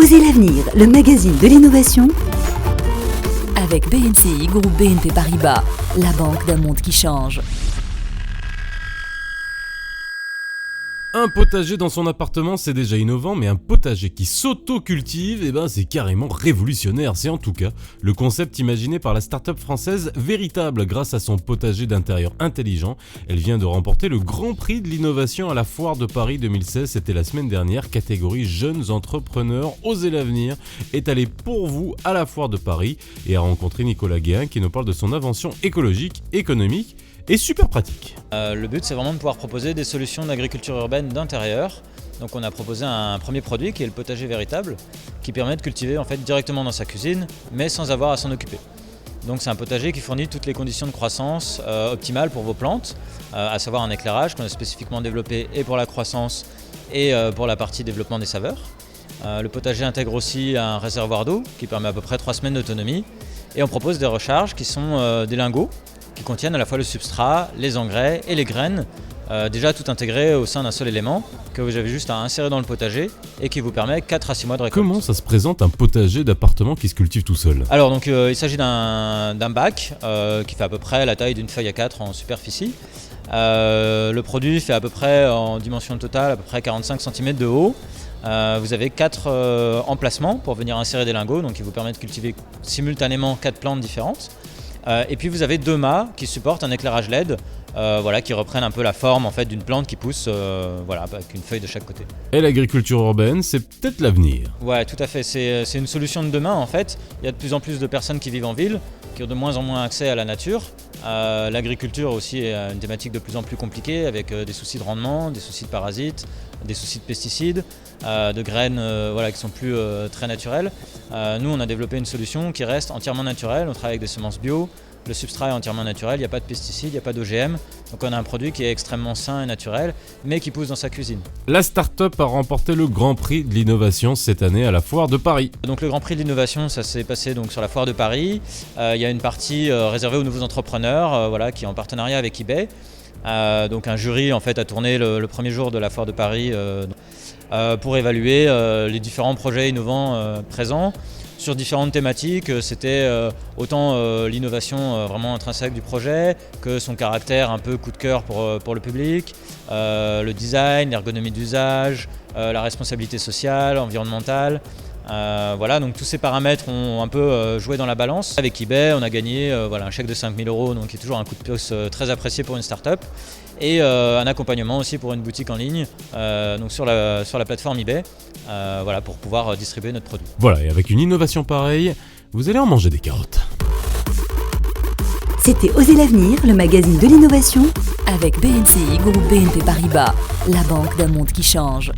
Osez l'avenir, le magazine de l'innovation avec BNCI, groupe BNP Paribas, la banque d'un monde qui change. Un potager dans son appartement, c'est déjà innovant, mais un potager qui s'auto-cultive, c'est carrément révolutionnaire. C'est en tout cas le concept imaginé par la start-up française Véritable. Grâce à son potager d'intérieur intelligent, elle vient de remporter le Grand Prix de l'innovation à la Foire de Paris 2016. C'était la semaine dernière, catégorie Jeunes Entrepreneurs. Osez l'avenir est allé pour vous à la Foire de Paris et a rencontré Nicolas Guéhin qui nous parle de son invention écologique, économique et super pratique. Le but, c'est vraiment de pouvoir proposer des solutions d'agriculture urbaine d'intérieur. Donc on a proposé un premier produit qui est le potager Véritable, qui permet de cultiver en fait directement dans sa cuisine, mais sans avoir à s'en occuper. Donc c'est un potager qui fournit toutes les conditions de croissance optimales pour vos plantes, à savoir un éclairage qu'on a spécifiquement développé et pour la croissance et pour la partie développement des saveurs. Le potager intègre aussi un réservoir d'eau qui permet à peu près 3 semaines d'autonomie. Et on propose des recharges qui sont des lingots, qui contiennent à la fois le substrat, les engrais et les graines, déjà tout intégré au sein d'un seul élément que vous avez juste à insérer dans le potager et qui vous permet 4 à 6 mois de récolte. Comment ça se présente un potager d'appartement qui se cultive tout seul ? Alors donc il s'agit d'un bac qui fait à peu près la taille d'une feuille A4 en superficie. Le produit fait à peu près en dimension totale à peu près 45 cm de haut. Vous avez 4 emplacements pour venir insérer des lingots, donc qui vous permettent de cultiver simultanément 4 plantes différentes. Et puis vous avez 2 mâts qui supportent un éclairage LED, qui reprennent un peu la forme en fait, d'une plante qui pousse avec une feuille de chaque côté. Et l'agriculture urbaine, c'est peut-être l'avenir. Ouais, tout à fait. C'est une solution de demain en fait. Il y a de plus en plus de personnes qui vivent en ville, qui ont de moins en moins accès à la nature. L'agriculture aussi est une thématique de plus en plus compliquée avec des soucis de rendement, des soucis de parasites, des soucis de pesticides, de graines qui sont plus très naturelles. Nous, on a développé une solution qui reste entièrement naturelle. On travaille avec des semences bio. Le substrat est entièrement naturel, il n'y a pas de pesticides, il n'y a pas d'OGM. Donc on a un produit qui est extrêmement sain et naturel, mais qui pousse dans sa cuisine. La start-up a remporté le Grand Prix de l'innovation cette année à la Foire de Paris. Donc le Grand Prix de l'innovation, ça s'est passé donc sur la Foire de Paris. Il y a une partie réservée aux nouveaux entrepreneurs, qui est en partenariat avec eBay. Donc un jury en fait a tourné le premier jour de la Foire de Paris pour évaluer les différents projets innovants présents. Sur différentes thématiques, c'était autant l'innovation vraiment intrinsèque du projet que son caractère un peu coup de cœur pour le public, le design, l'ergonomie d'usage, la responsabilité sociale, environnementale. Donc tous ces paramètres ont un peu joué dans la balance. Avec eBay, on a gagné un chèque de 5 000 €, donc qui est toujours un coup de pouce très apprécié pour une start-up. Et un accompagnement aussi pour une boutique en ligne donc sur la plateforme eBay pour pouvoir distribuer notre produit. Voilà, et avec une innovation pareille, vous allez en manger des carottes. C'était Osez l'avenir, le magazine de l'innovation Avec BNCI, groupe BNP Paribas, la banque d'un monde qui change.